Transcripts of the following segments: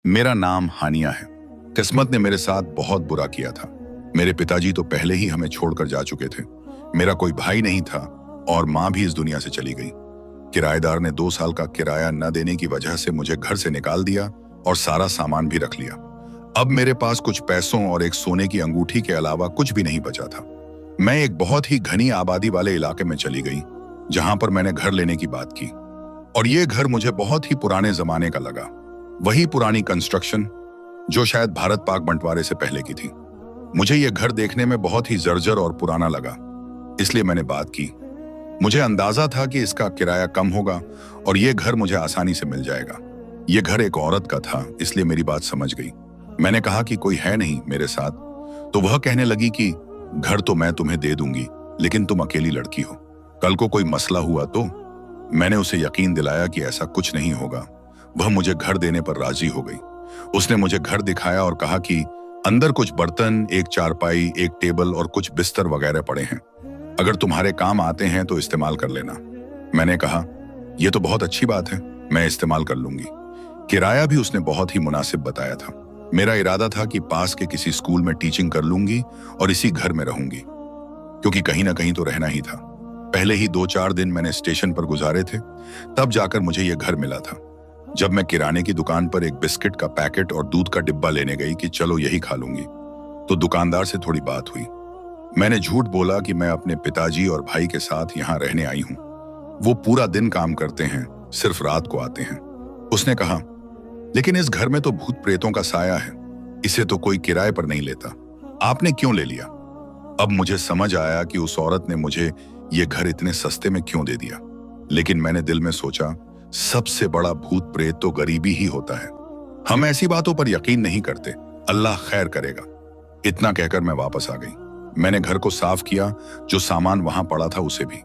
मेरा नाम हानिया है। किस्मत ने मेरे साथ बहुत बुरा किया था। मेरे पिताजी तो पहले ही हमें छोड़कर जा चुके थे। मेरा कोई भाई नहीं था और माँ भी इस दुनिया से चली गई। किराएदार ने 2 साल का किराया न देने की वजह से मुझे घर से निकाल दिया और सारा सामान भी रख लिया। अब मेरे पास कुछ पैसों और एक सोने की अंगूठी के अलावा कुछ भी नहीं बचा था। मैं एक बहुत ही घनी आबादी वाले इलाके में चली गई, जहां पर मैंने घर लेने की बात की। और ये घर मुझे बहुत ही पुराने जमाने का लगा। वही पुरानी कंस्ट्रक्शन जो शायद भारत पाक बंटवारे से पहले की थी। मुझे यह घर देखने में बहुत ही जर्जर और पुराना लगा, इसलिए मैंने बात की। मुझे अंदाजा था कि इसका किराया कम होगा और यह घर मुझे आसानी से मिल जाएगा। यह घर एक औरत का था, इसलिए मेरी बात समझ गई। मैंने कहा कि कोई है नहीं मेरे साथ, तो वह कहने लगी कि घर तो मैं तुम्हें दे दूंगी, लेकिन तुम अकेली लड़की हो, कल को कोई मसला हुआ तो। मैंने उसे यकीन दिलाया कि ऐसा कुछ नहीं होगा। वह मुझे घर देने पर राजी हो गई। उसने मुझे घर दिखाया और कहा कि अंदर कुछ बर्तन, एक चारपाई, एक टेबल और कुछ बिस्तर वगैरह पड़े हैं। अगर तुम्हारे काम आते हैं तो इस्तेमाल कर लेना। मैंने कहा, यह तो बहुत अच्छी बात है, मैं इस्तेमाल कर लूंगी। किराया भी उसने बहुत ही मुनासिब बताया था। मेरा इरादा था कि पास के किसी स्कूल में टीचिंग कर लूंगी और इसी घर में रहूंगी, क्योंकि कहीं ना कहीं तो रहना ही था। पहले ही 2-4 दिन मैंने स्टेशन पर गुजारे थे, तब जाकर मुझे यह घर मिला था। जब मैं किराने की दुकान पर एक बिस्किट का पैकेट और दूध का डिब्बा लेने गई कि चलो यही खा लूंगी, तो दुकानदार से थोड़ी बात हुई। मैंने झूठ बोला कि मैं अपने पिताजी और भाई के साथ यहाँ रहने आई हूँ। वो पूरा दिन काम करते हैं, सिर्फ रात को आते हैं। उसने कहा, लेकिन इस घर में तो भूत प्रेतों का साया है, इसे तो कोई किराए पर नहीं लेता, आपने क्यों ले लिया? अब मुझे समझ आया कि उस औरत ने मुझे ये घर इतने सस्ते में क्यों दे दिया। लेकिन मैंने दिल में सोचा, सबसे बड़ा भूत प्रेत तो गरीबी ही होता है। हम ऐसी बातों पर यकीन नहीं करते, अल्लाह खैर करेगा। इतना कहकर मैं वापस आ गई। मैंने घर को साफ किया, जो सामान वहां पड़ा था उसे भी।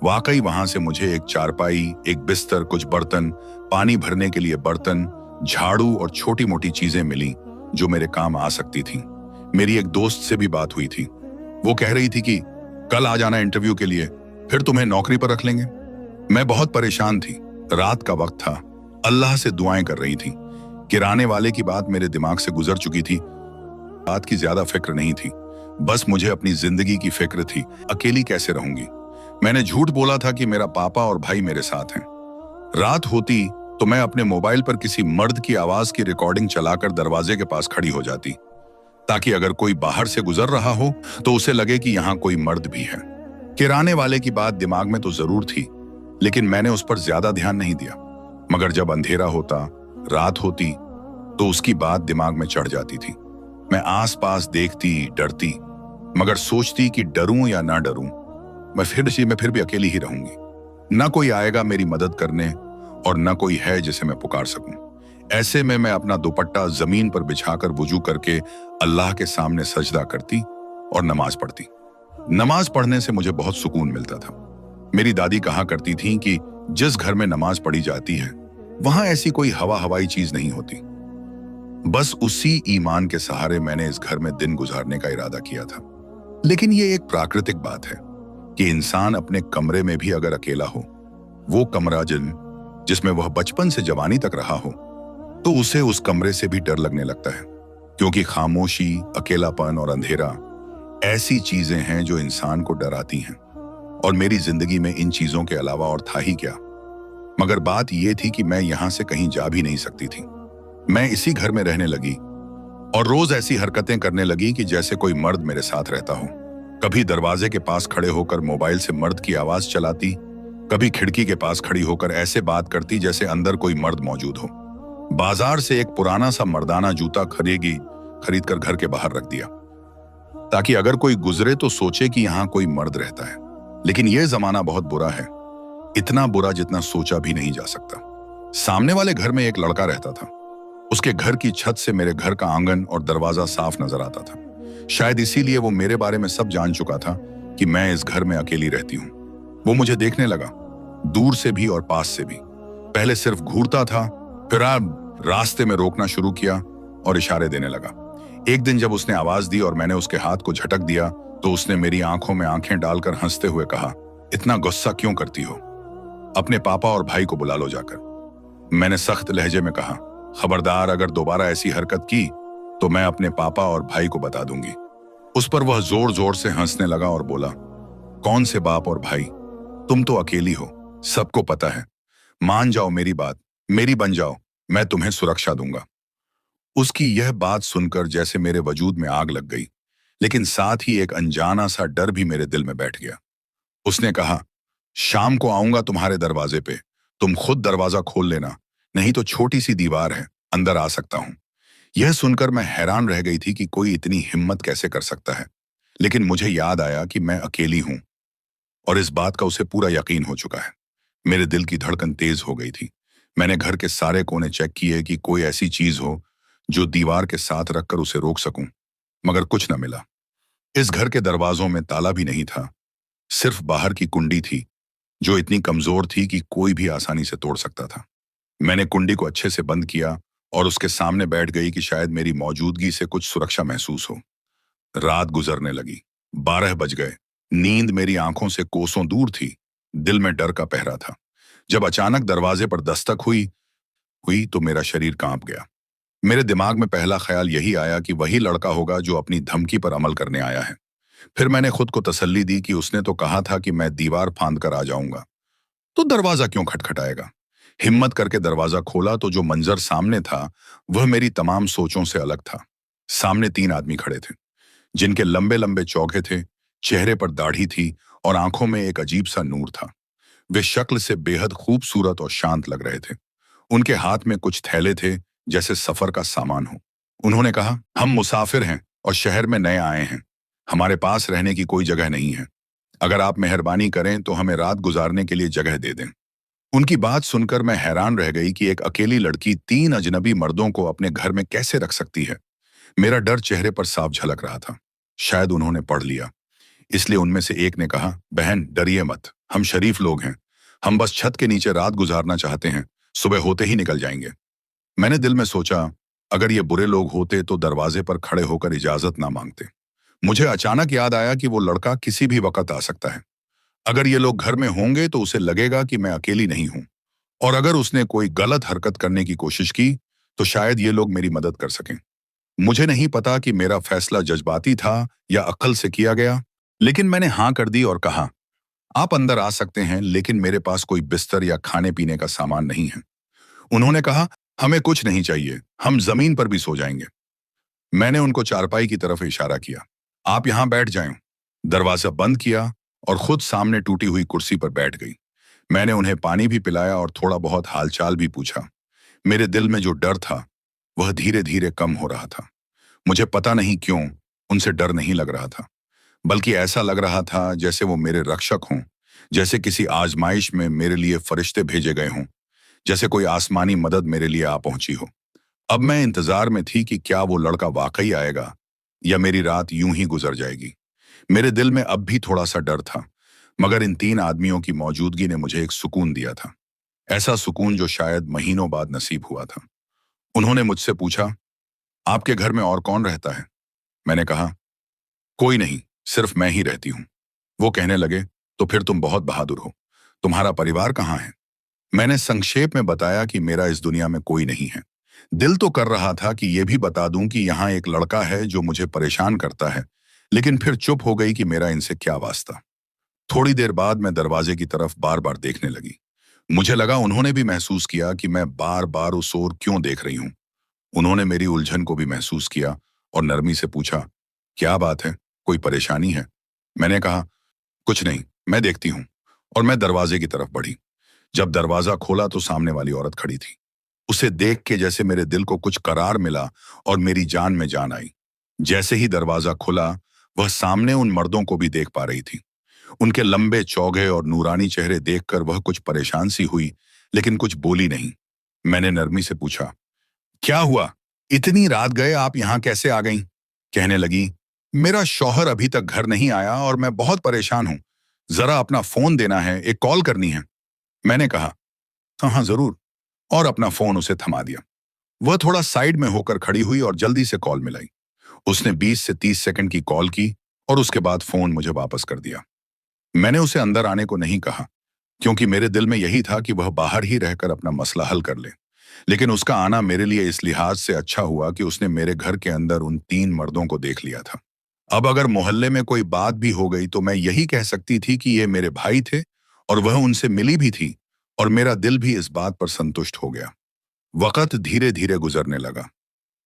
वाकई वहां से मुझे एक चारपाई, एक बिस्तर, कुछ बर्तन, पानी भरने के लिए बर्तन, झाड़ू और छोटी मोटी चीजें मिली जो मेरे काम आ सकती थी। मेरी एक दोस्त से भी बात हुई थी। वो कह रही थी कि कल आ जाना इंटरव्यू के लिए, फिर तुम्हें नौकरी पर रख लेंगे। मैं बहुत परेशान थी। रात का वक्त था, अल्लाह से दुआएं कर रही थी। किराने वाले की बात मेरे दिमाग से गुजर चुकी थी। बात की ज्यादा फिक्र नहीं थी, बस मुझे अपनी जिंदगी की फिक्र थी। अकेली कैसे रहूंगी? मैंने झूठ बोला था कि मेरा पापा और भाई मेरे साथ हैं। रात होती तो मैं अपने मोबाइल पर किसी मर्द की आवाज की रिकॉर्डिंग चलाकर दरवाजे के पास खड़ी हो जाती, ताकि अगर कोई बाहर से गुजर रहा हो तो उसे लगे कि यहाँ कोई मर्द भी है। किराने वाले की बात दिमाग में तो जरूर थी, लेकिन मैंने उस पर ज्यादा ध्यान नहीं दिया। मगर जब अंधेरा होता, रात होती, तो उसकी बात दिमाग में चढ़ जाती थी। मैं आसपास देखती, डरती, मगर सोचती कि डरूं या ना डरूं, मैं फिर भी अकेली ही रहूंगी। ना कोई आएगा मेरी मदद करने और ना कोई है जिसे मैं पुकार सकूं। ऐसे में मैं अपना दुपट्टा जमीन पर बिछाकर वुजू करके अल्लाह के सामने सजदा करती और नमाज पढ़ती। नमाज पढ़ने से मुझे बहुत सुकून मिलता था। मेरी दादी कहा करती थीं कि जिस घर में नमाज पढ़ी जाती है, वहां ऐसी कोई हवाई चीज नहीं होती। बस उसी ईमान के सहारे मैंने इस घर में दिन गुजारने का इरादा किया था। लेकिन ये एक प्राकृतिक बात है कि इंसान अपने कमरे में भी अगर अकेला हो, वो कमरा जिसमें वह बचपन से जवानी तक रहा हो, तो उसे उस कमरे से भी डर लगने लगता है। क्योंकि खामोशी, अकेलापन और अंधेरा ऐसी चीजें हैं जो इंसान को डराती हैं। और मेरी जिंदगी में इन चीजों के अलावा और था ही क्या। मगर बात यह थी कि मैं यहां से कहीं जा भी नहीं सकती थी। मैं इसी घर में रहने लगी और रोज ऐसी हरकतें करने लगी कि जैसे कोई मर्द मेरे साथ रहता हो। कभी दरवाजे के पास खड़े होकर मोबाइल से मर्द की आवाज चलाती, कभी खिड़की के पास खड़ी होकर ऐसे बात करती जैसे अंदर कोई मर्द मौजूद हो। बाजार से एक पुराना सा मर्दाना जूता खरीद कर घर के बाहर रख दिया, ताकि अगर कोई गुजरे तो सोचे कि यहाँ कोई मर्द रहता है। लेकिन यह जमाना बहुत बुरा है, इतना बुरा जितना सोचा भी नहीं जा सकता। सामने वाले घर में एक लड़का रहता था। उसके घर की छत से मेरे घर का आंगन और दरवाजा साफ नजर आता था। शायद इसीलिए वो मेरे बारे में सब जान चुका था कि मैं इस घर में अकेली रहती हूँ। वो मुझे देखने लगा, दूर से भी और पास से भी। पहले सिर्फ घूरता था, फिर रास्ते में रोकना शुरू किया और इशारे देने लगा। एक दिन जब उसने आवाज दी और मैंने उसके हाथ को झटक दिया, तो उसने मेरी आंखों में आंखें डालकर हंसते हुए कहा, इतना गुस्सा क्यों करती हो? अपने पापा और भाई को बुला लो जाकर। मैंने सख्त लहजे में कहा, खबरदार, अगर दोबारा ऐसी हरकत की तो मैं अपने पापा और भाई को बता दूंगी। उस पर वह जोर जोर से हंसने लगा और बोला, कौन से बाप और भाई, तुम तो अकेली हो, सबको पता है। मान जाओ मेरी बात, मेरी बन जाओ, मैं तुम्हें सुरक्षा दूंगा। उसकी यह बात सुनकर जैसे मेरे वजूद में आग लग गई, लेकिन साथ ही एक अनजाना सा डर भी मेरे दिल में बैठ गया। उसने कहा, शाम को आऊंगा तुम्हारे दरवाजे पे, तुम खुद दरवाजा खोल लेना, नहीं तो छोटी सी दीवार है, अंदर आ सकता हूं। यह सुनकर मैं हैरान रह गई थी कि कोई इतनी हिम्मत कैसे कर सकता है, लेकिन मुझे याद आया कि मैं अकेली हूं और इस बात का उसे पूरा यकीन हो चुका है। मेरे दिल की धड़कन तेज हो गई थी। मैंने घर के सारे कोने चेक किए कि कोई ऐसी चीज हो जो दीवार के साथ रखकर उसे रोक सकूं, मगर कुछ न मिला। इस घर के दरवाजों में ताला भी नहीं था, सिर्फ बाहर की कुंडी थी जो इतनी कमजोर थी कि कोई भी आसानी से तोड़ सकता था। मैंने कुंडी को अच्छे से बंद किया और उसके सामने बैठ गई कि शायद मेरी मौजूदगी से कुछ सुरक्षा महसूस हो। रात गुजरने लगी, 12 बज गए। नींद मेरी आंखों से कोसों दूर थी, दिल में डर का पहरा था। जब अचानक दरवाजे पर दस्तक हुई तो मेरा शरीर कांप गया। मेरे दिमाग में पहला ख्याल यही आया कि वही लड़का होगा जो अपनी धमकी पर अमल करने आया है। फिर मैंने खुद को तसल्ली दी कि उसने तो कहा था कि मैं दीवार फांद कर आ जाऊंगा, तो दरवाजा क्यों खटखटाएगा। हिम्मत करके दरवाजा खोला तो जो मंजर सामने था वह मेरी तमाम सोचों से अलग था। सामने 3 आदमी खड़े थे, जिनके लंबे लंबे चौके थे, चेहरे पर दाढ़ी थी और आंखों में एक अजीब सा नूर था। वे शक्ल से बेहद खूबसूरत और शांत लग रहे थे। उनके हाथ में कुछ थैले थे, जैसे सफर का सामान हो। उन्होंने कहा, हम मुसाफिर हैं और शहर में नए आए हैं, हमारे पास रहने की कोई जगह नहीं है। अगर आप मेहरबानी करें तो हमें रात गुजारने के लिए जगह दे दें। उनकी बात सुनकर मैं हैरान रह गई कि एक अकेली लड़की 3 अजनबी मर्दों को अपने घर में कैसे रख सकती है। मेरा डर चेहरे पर साफ झलक रहा था। शायद उन्होंने पढ़ लिया, इसलिए उनमें से एक ने कहा, बहन डरिए मत, हम शरीफ लोग हैं, हम बस छत के नीचे रात गुजारना चाहते हैं, सुबह होते ही निकल जाएंगे। मैंने दिल में सोचा, अगर ये बुरे लोग होते तो दरवाजे पर खड़े होकर इजाजत ना मांगते। मुझे अचानक याद आया कि वो लड़का किसी भी वक्त आ सकता है। अगर ये लोग घर में होंगे तो उसे लगेगा कि मैं अकेली नहीं हूं, और अगर उसने कोई गलत हरकत करने की कोशिश की तो शायद ये लोग मेरी मदद कर सकें। मुझे नहीं पता कि मेरा फैसला जज्बाती था या अक्ल से किया गया, लेकिन मैंने हाँ कर दी और कहा, आप अंदर आ सकते हैं, लेकिन मेरे पास कोई बिस्तर या खाने पीने का सामान नहीं है। उन्होंने कहा, हमें कुछ नहीं चाहिए, हम जमीन पर भी सो जाएंगे। मैंने उनको चारपाई की तरफ इशारा किया, आप यहां बैठ जाएं। दरवाजा बंद किया और खुद सामने टूटी हुई कुर्सी पर बैठ गई। मैंने उन्हें पानी भी पिलाया और थोड़ा बहुत हालचाल भी पूछा। मेरे दिल में जो डर था वह धीरे धीरे कम हो रहा था। मुझे पता नहीं क्यों उनसे डर नहीं लग रहा था, बल्कि ऐसा लग रहा था जैसे वो मेरे रक्षक हों, जैसे किसी आजमाइश में मेरे लिए फरिश्ते भेजे गए हों, जैसे कोई आसमानी मदद मेरे लिए आ पहुंची हो। अब मैं इंतजार में थी कि क्या वो लड़का वाकई आएगा या मेरी रात यूं ही गुजर जाएगी। मेरे दिल में अब भी थोड़ा सा डर था, मगर इन 3 आदमियों की मौजूदगी ने मुझे एक सुकून दिया था, ऐसा सुकून जो शायद महीनों बाद नसीब हुआ था। उन्होंने मुझसे पूछा, आपके घर में और कौन रहता है? मैंने कहा, कोई नहीं, सिर्फ मैं ही रहती हूं। वो कहने लगे, तो फिर तुम बहुत बहादुर हो, तुम्हारा परिवार कहाँ है? मैंने संक्षेप में बताया कि मेरा इस दुनिया में कोई नहीं है। दिल तो कर रहा था कि यह भी बता दूं कि यहाँ एक लड़का है जो मुझे परेशान करता है, लेकिन फिर चुप हो गई कि मेरा इनसे क्या वास्ता। थोड़ी देर बाद मैं दरवाजे की तरफ बार बार देखने लगी। मुझे लगा उन्होंने भी महसूस किया कि मैं बार बार उस ओर क्यों देख रही हूं। उन्होंने मेरी उलझन को भी महसूस किया और नरमी से पूछा, क्या बात है, कोई परेशानी है? मैंने कहा, कुछ नहीं, मैं देखती हूं, और मैं दरवाजे की तरफ बढ़ी। जब दरवाजा खोला तो सामने वाली औरत खड़ी थी। उसे देख के जैसे मेरे दिल को कुछ करार मिला और मेरी जान में जान आई। जैसे ही दरवाजा खुला, वह सामने उन मर्दों को भी देख पा रही थी। उनके लंबे चौगे और नूरानी चेहरे देखकर वह कुछ परेशान सी हुई, लेकिन कुछ बोली नहीं। मैंने नरमी से पूछा, क्या हुआ, इतनी रात गए आप यहां कैसे आ गईं? कहने लगी, मेरा शौहर अभी तक घर नहीं आया और मैं बहुत परेशान हूं, जरा अपना फोन देना है, एक कॉल करनी है। मैंने कहा, हाँ हाँ जरूर, और अपना फोन उसे थमा दिया। वह थोड़ा साइड में होकर खड़ी हुई और जल्दी से कॉल मिलाई। उसने 20 से 30 सेकंड की कॉल की और उसके बाद फोन मुझे वापस कर दिया। मैंने उसे अंदर आने को नहीं कहा, क्योंकि मेरे दिल में यही था कि वह बाहर ही रहकर अपना मसला हल कर ले। लेकिन उसका आना मेरे लिए इस लिहाज से अच्छा हुआ कि उसने मेरे घर के अंदर उन 3 मर्दों को देख लिया था। अब अगर मोहल्ले में कोई बात भी हो गई तो मैं यही कह सकती थी कि ये मेरे भाई थे और वह उनसे मिली भी थी, और मेरा दिल भी इस बात पर संतुष्ट हो गया। वक़्त धीरे-धीरे गुजरने लगा।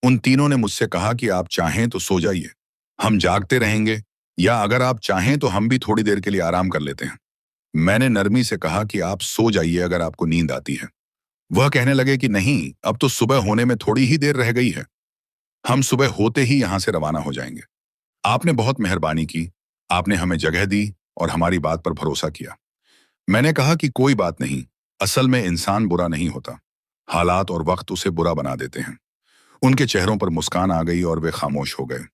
उन तीनों ने मुझसे कहा कि आप चाहें तो सो जाइए, हम जागते रहेंगे, या अगर आप चाहें तो हम भी थोड़ी देर के लिए आराम कर लेते हैं। मैंने नरमी से कहा कि आप सो जाइए अगर आपको नींद आती है। वह कहने लगे कि नहीं, अब तो सुबह होने में थोड़ी ही देर रह गई है। हम सुबह होते ही यहाँ से रवाना हो जाएंगे। आपने बहुत मेहरबानी की, आपने हमें जगह दी और हमारी बात पर भरोसा किया। मैंने कहा कि कोई बात नहीं, असल में इंसान बुरा नहीं होता, हालात और वक्त उसे बुरा बना देते हैं। उनके चेहरों पर मुस्कान आ गई और वे खामोश हो गए।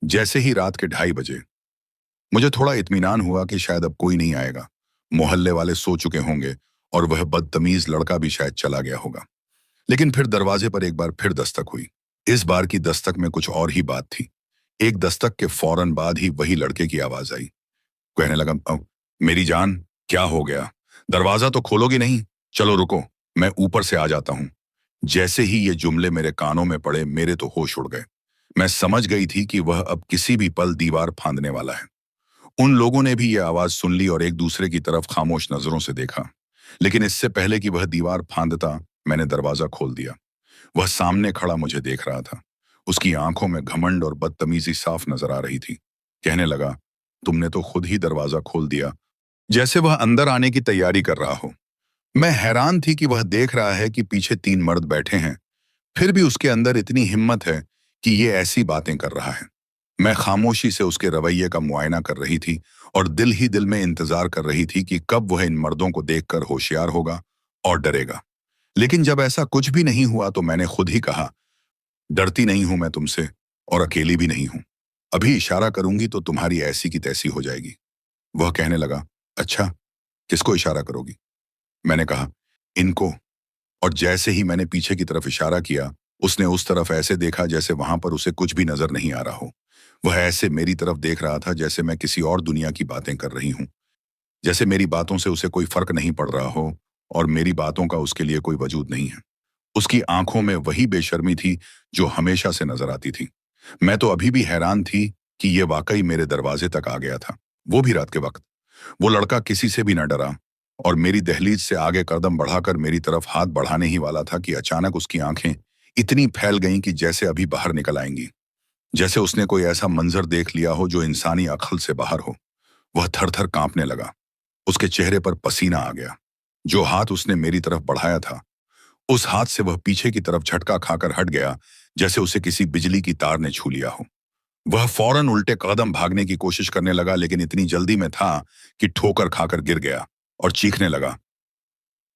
जैसे ही रात के 2:30 बजे मुझे थोड़ा इत्मीनान हुआ कि शायद अब कोई नहीं आएगा। मोहल्ले वाले सो चुके होंगे और वह बदतमीज लड़का भी शायद चला गया होगा। लेकिन फिर दरवाजे पर एक बार फिर दस्तक हुई। इस बार की दस्तक में कुछ और ही बात थी। एक दस्तक के फौरन बाद ही वही लड़के की आवाज आई। कहने लगा, मेरी जान, क्या हो गया? दरवाजा तो खोलोगी नहीं? चलो रुको, मैं ऊपर से आ जाता हूं। जैसे ही ये जुमले मेरे कानों में पड़े, मेरे तो होश उड़ गए। मैं समझ गई थी कि वह अब किसी भी पल दीवार फांदने वाला है। उन लोगों ने भी यह आवाज सुन ली और एक दूसरे की तरफ खामोश नजरों से देखा। लेकिन इससे पहले कि वह दीवार फांदता, मैंने दरवाजा खोल दिया। वह सामने खड़ा मुझे देख रहा था। उसकी आंखों में घमंड और बदतमीजी साफ नजर आ रही थी। कहने लगा, तुमने तो खुद ही दरवाजा खोल दिया, जैसे वह अंदर आने की तैयारी कर रहा हो। मैं हैरान थी कि वह देख रहा है कि पीछे 3 मर्द बैठे हैं, फिर भी उसके अंदर इतनी हिम्मत है कि ये ऐसी बातें कर रहा है। मैं खामोशी से उसके रवैये का मुआयना कर रही थी और दिल ही दिल में इंतजार कर रही थी कि कब वह इन मर्दों को देखकर होशियार होगा और डरेगा। लेकिन जब ऐसा कुछ भी नहीं हुआ तो मैंने खुद ही कहा, डरती नहीं हूं मैं तुमसे, और अकेली भी नहीं हूं। अभी इशारा करूंगी तो तुम्हारी ऐसी की तैसी हो जाएगी। वह कहने लगा, अच्छा, किसको इशारा करोगी? मैंने कहा, इनको। और जैसे ही मैंने पीछे की तरफ इशारा किया, उसने उस तरफ ऐसे देखा जैसे वहां पर उसे कुछ भी नजर नहीं आ रहा हो। वह ऐसे मेरी तरफ देख रहा था जैसे मैं किसी और दुनिया की बातें कर रही हूं, जैसे मेरी बातों से उसे कोई फर्क नहीं पड़ रहा हो और मेरी बातों का उसके लिए कोई वजूद नहीं है। उसकी आंखों में वही बेशर्मी थी जो हमेशा से नजर आती थी। मैं तो अभी भी हैरान थी कि यह वाकई मेरे दरवाजे तक आ गया था, वो भी रात के वक्त। वो लड़का किसी से भी न डरा और मेरी दहलीज से आगे कदम बढ़ाकर मेरी तरफ हाथ बढ़ाने ही वाला था कि अचानक उसकी आंखें इतनी फैल गईं कि जैसे अभी बाहर निकल आएंगी। जैसे उसने कोई ऐसा मंजर देख लिया हो जो इंसानी अक्ल से बाहर हो। वह थर-थर कांपने लगा। उसके चेहरे पर पसीना आ गया। जो हाथ उसने मेरी तरफ बढ़ाया था, उस हाथ से वह पीछे की तरफ झटका खाकर हट गया, जैसे उसे किसी बिजली की तार ने छू लिया हो। वह फौरन उल्टे कदम भागने की कोशिश करने लगा, लेकिन इतनी जल्दी में था कि ठोकर खाकर गिर गया और चीखने लगा,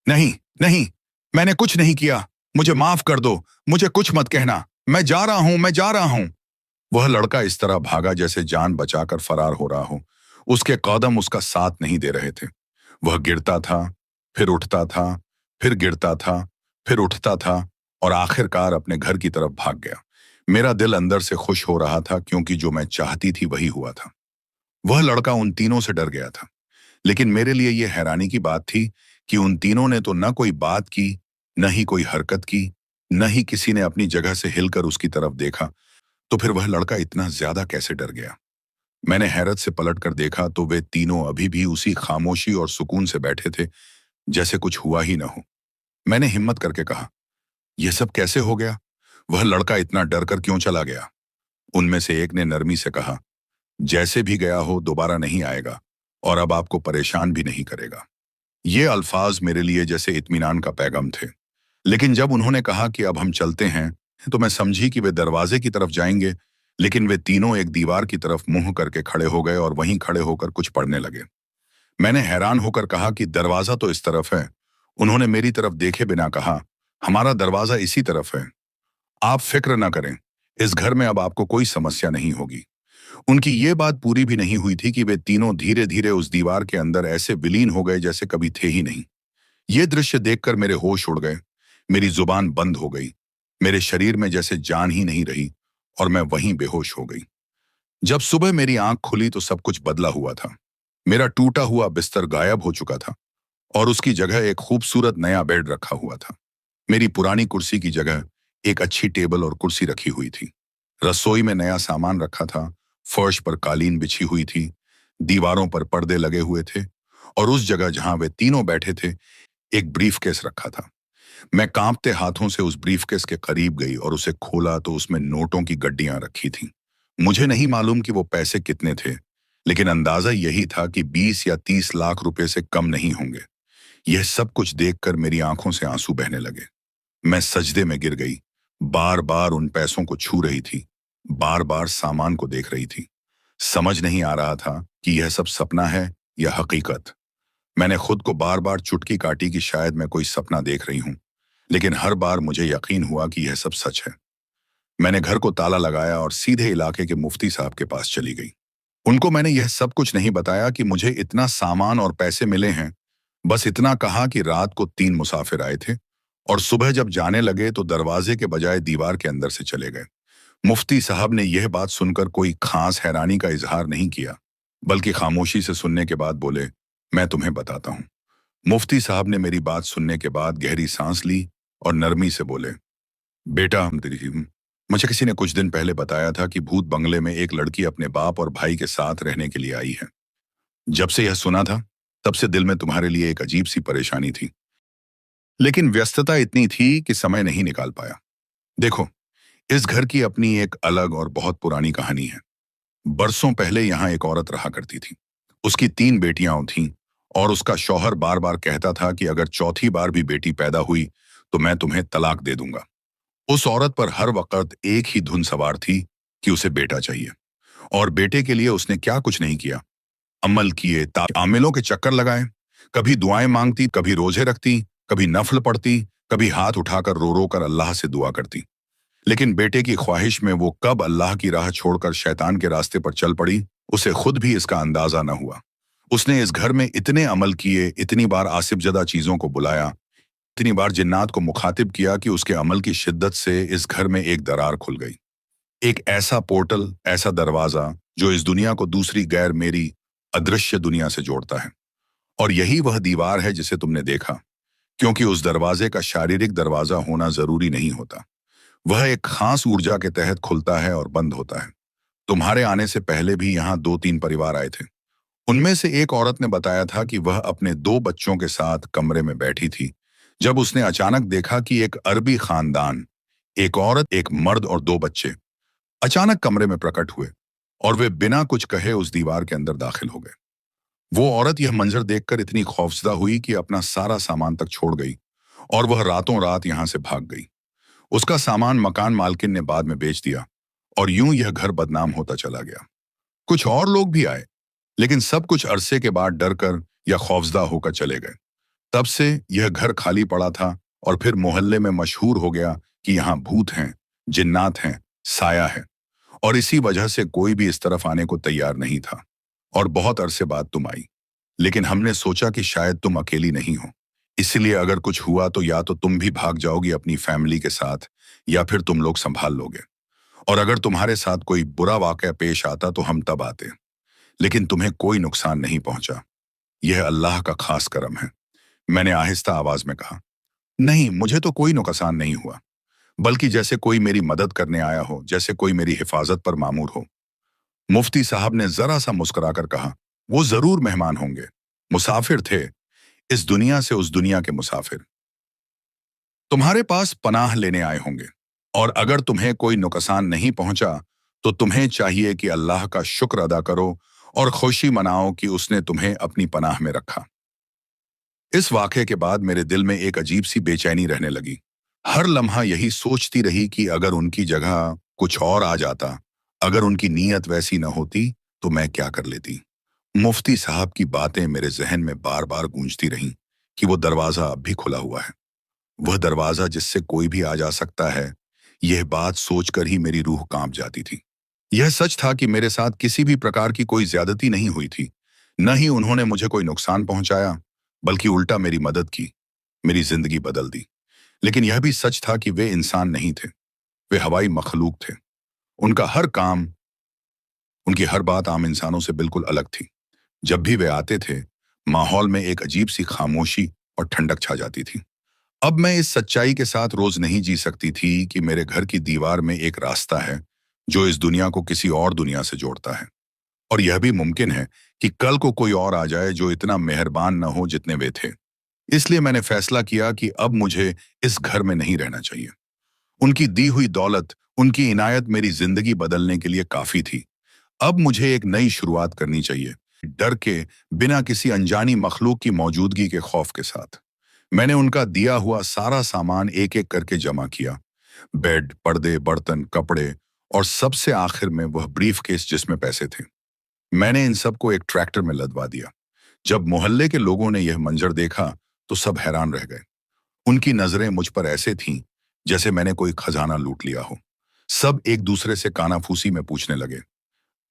नहीं, नहीं, मैंने कुछ नहीं किया, मुझे माफ कर दो, मुझे कुछ मत कहना, मैं जा रहा हूं, मैं जा रहा हूं। वह लड़का इस तरह भागा जैसे जान बचाकर फरार हो रहा हो। उसके कदम उसका साथ नहीं दे रहे थे। वह गिरता था, फिर उठता था, फिर गिरता था, फिर उठता था और आखिरकार अपने घर की तरफ भाग गया। मेरा दिल अंदर से खुश हो रहा था क्योंकि जो मैं चाहती थी वही हुआ था। वह लड़का उन तीनों से डर गया था, लेकिन मेरे लिए यह हैरानी की बात थी कि उन तीनों ने तो न कोई बात की, न ही कोई हरकत की, न ही किसी ने अपनी जगह से हिलकर उसकी तरफ देखा। तो फिर वह लड़का इतना ज्यादा कैसे डर गया? मैंने हैरत से पलट कर देखा तो वे तीनों अभी भी उसी खामोशी और सुकून से बैठे थे, जैसे कुछ हुआ ही न हो। मैंने हिम्मत करके कहा, यह सब कैसे हो गया? वह लड़का इतना डर कर क्यों चला गया? उनमें से एक ने नरमी से कहा, जैसे भी गया हो दोबारा नहीं आएगा और अब आपको परेशान भी नहीं करेगा। ये अल्फाज मेरे लिए जैसे इत्मीनान का पैगाम थे। लेकिन जब उन्होंने कहा कि अब हम चलते हैं, तो मैं समझी कि वे दरवाजे की तरफ जाएंगे, लेकिन वे तीनों एक दीवार की तरफ मुंह करके खड़े हो गए और वहीं खड़े होकर कुछ पढ़ने लगे। मैंने हैरान होकर कहा कि दरवाजा तो इस तरफ है। उन्होंने मेरी तरफ देखे बिना कहा, हमारा दरवाजा इसी तरफ है। आप फिक्र न करें, इस घर में अब आपको कोई समस्या नहीं होगी। उनकी ये बात पूरी भी नहीं हुई थी कि वे तीनों धीरे धीरे उस दीवार के अंदर ऐसे विलीन हो गए जैसे कभी थे ही नहीं। ये दृश्य देखकर मेरे होश उड़ गए। मेरी जुबान बंद हो गई। मेरे शरीर में जैसे जान ही नहीं रही और मैं वहीं बेहोश हो गई। जब सुबह मेरी आंख खुली तो सब कुछ बदला हुआ था। मेरा टूटा हुआ बिस्तर गायब हो चुका था और उसकी जगह एक खूबसूरत नया बेड रखा हुआ था। मेरी पुरानी कुर्सी की जगह एक अच्छी टेबल और कुर्सी रखी हुई थी। रसोई में नया सामान रखा था, फर्श पर कालीन बिछी हुई थी, दीवारों पर पर्दे लगे हुए थे और उस जगह जहां वे तीनों बैठे थे, एक ब्रीफकेस रखा था। मैं कांपते हाथों से उस ब्रीफकेस के करीब गई और उसे खोला तो उसमें नोटों की गड्डियां रखी थीं। मुझे नहीं मालूम कि वो पैसे कितने थे, लेकिन अंदाजा यही था कि 20 या 30 लाख रुपए से कम नहीं होंगे। यह सब कुछ देखकर मेरी आंखों से आंसू बहने लगे। मैं सजदे में गिर गई, बार बार उन पैसों को छू रही थी, बार बार सामान को देख रही थी। समझ नहीं आ रहा था कि यह सब सपना है या हकीकत। मैंने खुद को बार बार चुटकी काटी कि शायद मैं कोई सपना देख रही हूं, लेकिन हर बार मुझे यकीन हुआ कि यह सब सच है। मैंने घर को ताला लगाया और सीधे इलाके के मुफ्ती साहब के पास चली गई। उनको मैंने यह सब कुछ नहीं बताया कि मुझे इतना सामान और पैसे मिले हैं, बस इतना कहा कि रात को 3 मुसाफिर आए थे और सुबह जब जाने लगे तो दरवाजे के बजाय दीवार के अंदर से चले गए। मुफ्ती साहब ने यह बात सुनकर कोई खास हैरानी का इजहार नहीं किया, बल्कि खामोशी से सुनने के बाद बोले, मैं तुम्हें बताता हूं। मुफ्ती साहब ने मेरी बात सुनने के बाद गहरी सांस ली और नरमी से बोले, बेटा, मुझे किसी ने कुछ दिन पहले बताया था कि भूत बंगले में एक लड़की अपने बाप और भाई के साथ रहने के लिए आई है। जब से यह सुना था, तब से दिल में तुम्हारे लिए एक अजीब सी परेशानी थी, लेकिन व्यस्तता इतनी थी कि समय नहीं निकाल पाया। देखो, इस घर की अपनी एक अलग और बहुत पुरानी कहानी है। बरसों पहले यहाँ एक औरत रहा करती थी। उसकी 3 बेटियां थीं और उसका शौहर बार बार कहता था कि अगर चौथी बार भी बेटी पैदा हुई तो मैं तुम्हें तलाक दे दूंगा। उस औरत पर हर वक्त एक ही धुन सवार थी कि उसे बेटा चाहिए, और बेटे के लिए उसने क्या कुछ नहीं किया। अमल किए, आमिलों के चक्कर लगाए, कभी दुआएं मांगती, कभी रोजे रखती, कभी नफल पढ़ती, कभी हाथ उठाकर रो रो कर अल्लाह से दुआ करती। लेकिन बेटे की ख्वाहिश में वो कब अल्लाह की राह छोड़कर शैतान के रास्ते पर चल पड़ी, उसे खुद भी इसका अंदाजा न हुआ। उसने इस घर में इतने अमल किए, इतनी बार आसिफजदा चीजों को बुलाया, इतनी बार जिन्नात को मुखातिब किया कि उसके अमल की शिद्दत से इस घर में एक दरार खुल गई। एक ऐसा पोर्टल, ऐसा दरवाजा जो इस दुनिया को दूसरी गैर मेरी अदृश्य दुनिया से जोड़ता है। और यही वह दीवार है जिसे तुमने देखा, क्योंकि उस दरवाजे का शारीरिक दरवाजा होना जरूरी नहीं होता। वह एक खास ऊर्जा के तहत खुलता है और बंद होता है। तुम्हारे आने से पहले भी यहाँ 2-3 परिवार आए थे। उनमें से एक औरत ने बताया था कि वह अपने 2 बच्चों के साथ कमरे में बैठी थी जब उसने अचानक देखा कि एक अरबी खानदान, एक औरत, एक मर्द और 2 बच्चे अचानक कमरे में प्रकट हुए और वे बिना कुछ कहे उस दीवार के अंदर दाखिल हो गए। वो औरत यह मंजर देखकर इतनी खौफजदा हुई कि अपना सारा सामान तक छोड़ गई और वह रातों रात यहां से भाग गई। उसका सामान मकान मालकिन ने बाद में बेच दिया और यूं यह घर बदनाम होता चला गया। कुछ और लोग भी आए, लेकिन सब कुछ अरसे के बाद डरकर या खौफजदा होकर चले गए। तब से यह घर खाली पड़ा था और फिर मोहल्ले में मशहूर हो गया कि यहाँ भूत हैं, जिन्नात हैं, साया है, और इसी वजह से कोई भी इस तरफ आने को तैयार नहीं था। और बहुत अरसे बाद तुम आई, लेकिन हमने सोचा कि शायद तुम अकेली नहीं हो, इसलिए अगर कुछ हुआ तो या तो तुम भी भाग जाओगी अपनी फैमिली के साथ या फिर तुम लोग संभाल लोगे, और अगर तुम्हारे साथ कोई बुरा वाकया पेश आता तो हम तब आते। लेकिन तुम्हें कोई नुकसान नहीं पहुंचा। यह अल्लाह का खास करम है। मैंने आहिस्ता आवाज में कहा, नहीं, मुझे तो कोई नुकसान नहीं हुआ, बल्कि जैसे कोई मेरी मदद करने आया हो, जैसे कोई मेरी हिफाजत पर मामूर हो। मुफ्ती साहब ने जरा सा मुस्कुराकर कहा, वो जरूर मेहमान होंगे, मुसाफिर थे, इस दुनिया से उस दुनिया के मुसाफिर। तुम्हारे पास पनाह लेने आए होंगे, और अगर तुम्हें कोई नुकसान नहीं पहुंचा तो तुम्हें चाहिए कि अल्लाह का शुक्र अदा करो और खुशी मनाओ कि उसने तुम्हें अपनी पनाह में रखा। इस वाक़े के बाद मेरे दिल में एक अजीब सी बेचैनी रहने लगी। हर लम्हा यही सोचती रही कि अगर उनकी जगह कुछ और आ जाता, अगर उनकी नीयत वैसी न होती तो मैं क्या कर लेती। मुफ्ती साहब की बातें मेरे जहन में बार बार गूंजती रहीं कि वो दरवाजा अब भी खुला हुआ है, वह दरवाजा जिससे कोई भी आ जा सकता है। यह बात सोचकर ही मेरी रूह कांप जाती थी। यह सच था कि मेरे साथ किसी भी प्रकार की कोई ज्यादती नहीं हुई थी, न ही उन्होंने मुझे कोई नुकसान पहुंचाया, बल्कि उल्टा मेरी मदद की, मेरी जिंदगी बदल दी। लेकिन यह भी सच था कि वे इंसान नहीं थे, वे हवाई मखलूक थे। उनका हर काम, उनकी हर बात आम इंसानों से बिल्कुल अलग थी। जब भी वे आते थे, माहौल में एक अजीब सी खामोशी और ठंडक छा जाती थी। अब मैं इस सच्चाई के साथ रोज नहीं जी सकती थी कि मेरे घर की दीवार में एक रास्ता है जो इस दुनिया को किसी और दुनिया से जोड़ता है। और यह भी मुमकिन है कि कल को कोई और आ जाए जो इतना मेहरबान न हो जितने वे थे। इसलिए मैंने फैसला किया कि अब मुझे इस घर में नहीं रहना चाहिए। उनकी दी हुई दौलत, उनकी इनायत मेरी जिंदगी बदलने के लिए काफी थी। अब मुझे एक नई शुरुआत करनी चाहिए, डर के, बिना किसी अनजानी मखलूक की मौजूदगी के खौफ के साथ। मैंने उनका दिया हुआ सारा सामान एक एक करके जमा किया। बेड, पर्दे, बर्तन, कपड़े और सबसे आखिर में वह ब्रीफ केस जिसमें पैसे थे। मैंने इन सबको एक ट्रैक्टर में लदवा दिया। जब मोहल्ले के लोगों ने यह मंजर देखा तो सब हैरान रह गए। उनकी नजरें मुझ पर ऐसे थीं जैसे मैंने कोई खजाना लूट लिया हो। सब एक दूसरे से कानाफूसी में पूछने लगे,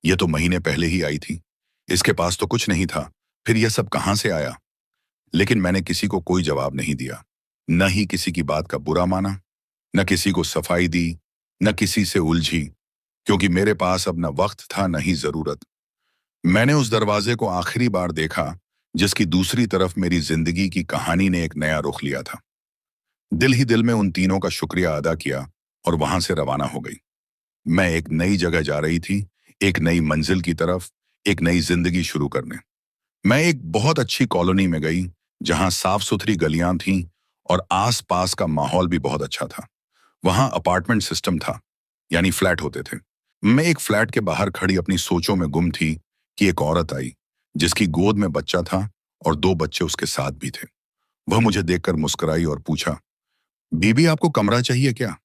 ये तो महीने पहले ही आई थी, इसके पास तो कुछ नहीं था, फिर यह सब कहां से आया? लेकिन मैंने किसी को कोई जवाब नहीं दिया, न ही किसी की बात का बुरा माना, न किसी को सफाई दी, न किसी से उलझी, क्योंकि मेरे पास अब न वक्त था न ही जरूरत। मैंने उस दरवाजे को आखिरी बार देखा जिसकी दूसरी तरफ मेरी जिंदगी की कहानी ने एक नया रुख लिया था। दिल ही दिल में उन तीनों का शुक्रिया अदा किया और वहां से रवाना हो गई। मैं एक नई जगह जा रही थी, एक नई मंजिल की तरफ, एक नई जिंदगी शुरू करने। मैं एक बहुत अच्छी कॉलोनी में गई जहां साफ सुथरी गलियां थीं और आस-पास का माहौल भी बहुत अच्छा था। वहां अपार्टमेंट सिस्टम था, यानी फ्लैट होते थे। मैं एक फ्लैट के बाहर खड़ी अपनी सोचों में गुम थी कि एक औरत आई जिसकी गोद में बच्चा था और दो बच्चे उसके साथ भी थे। वह मुझे देखकर मुस्कुराई और पूछा, बीबी आपको कमरा चाहिए क्या?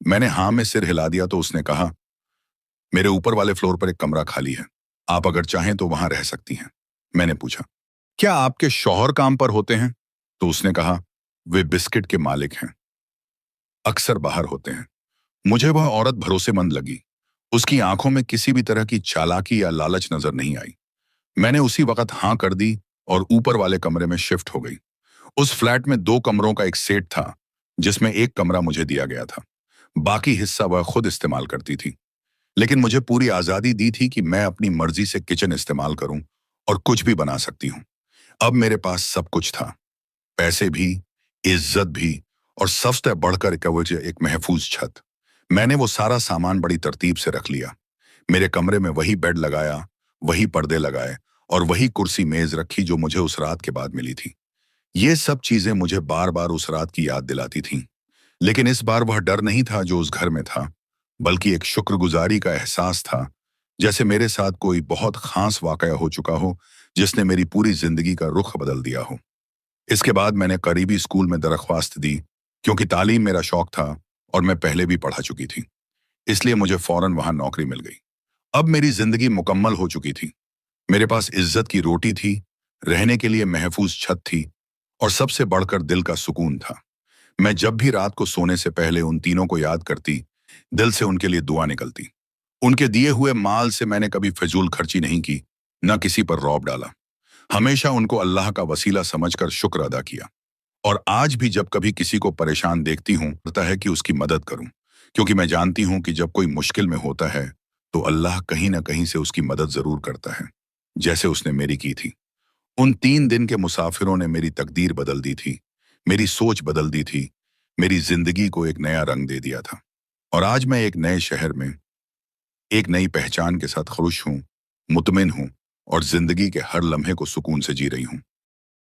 मैंने हाँ में सिर हिला दिया तो उसने कहा, मेरे ऊपर वाले फ्लोर पर एक कमरा खाली है, आप अगर चाहें तो वहां रह सकती हैं। मैंने पूछा, क्या आपके शौहर काम पर होते हैं? तो उसने कहा, वे बिस्किट के मालिक हैं, अक्सर बाहर होते हैं। मुझे वह औरत भरोसेमंद लगी। उसकी आंखों में किसी भी तरह की चालाकी या लालच नजर नहीं आई। मैंने उसी वक्त हाँ कर दी और ऊपर वाले कमरे में शिफ्ट हो गई। उस फ्लैट में दो कमरों का एक सेट था जिसमें एक कमरा मुझे दिया गया था। बाकी हिस्सा वह खुद इस्तेमाल करती थी। लेकिन मुझे पूरी आजादी दी थी कि मैं अपनी मर्जी से किचन इस्तेमाल करूं और कुछ भी बना सकती हूं। अब मेरे पास सब कुछ था, पैसे भी, इज्जत भी और सबसे बढ़कर एक महफूज छत। मैंने वो सारा सामान बड़ी तरतीब से रख लिया। मेरे कमरे में वही बेड लगाया, वही पर्दे लगाए और वही कुर्सी मेज रखी जो मुझे उस रात के बाद मिली थी। ये सब चीजें मुझे बार बार उस रात की याद दिलाती थीं। लेकिन इस बार वह डर नहीं था जो उस घर में था, बल्कि एक शुक्रगुजारी का एहसास था, जैसे मेरे साथ कोई बहुत खास वाकया हो चुका हो जिसने मेरी पूरी जिंदगी का रुख बदल दिया हो। इसके बाद मैंने करीबी स्कूल में दरख्वास्त दी, क्योंकि तालीम मेरा शौक था और मैं पहले भी पढ़ा चुकी थी। इसलिए मुझे फौरन वहां नौकरी मिल गई। अब मेरी जिंदगी मुकम्मल हो चुकी थी। मेरे पास इज्जत की रोटी थी, रहने के लिए महफूज छत थी और सबसे बढ़कर दिल का सुकून था। मैं जब भी रात को सोने से पहले उन तीनों को याद करती, दिल से उनके लिए दुआ निकलती। उनके दिए हुए माल से मैंने कभी फजूल खर्ची नहीं की, न किसी पर रौब डाला। हमेशा उनको अल्लाह का वसीला समझकर शुक्र अदा किया। और आज भी जब कभी किसी को परेशान देखती हूँ, लगता है कि उसकी मदद करूं, क्योंकि मैं जानती हूं कि जब कोई मुश्किल में होता है तो अल्लाह कहीं ना कहीं से उसकी मदद जरूर करता है, जैसे उसने मेरी की थी। उन 3 दिन के मुसाफिरों ने मेरी तकदीर बदल दी थी, मेरी सोच बदल दी थी, मेरी जिंदगी को एक नया रंग दे दिया था। और आज मैं एक नए शहर में एक नई पहचान के साथ खुश हूं, मुतमिन हूं और जिंदगी के हर लम्हे को सुकून से जी रही हूं।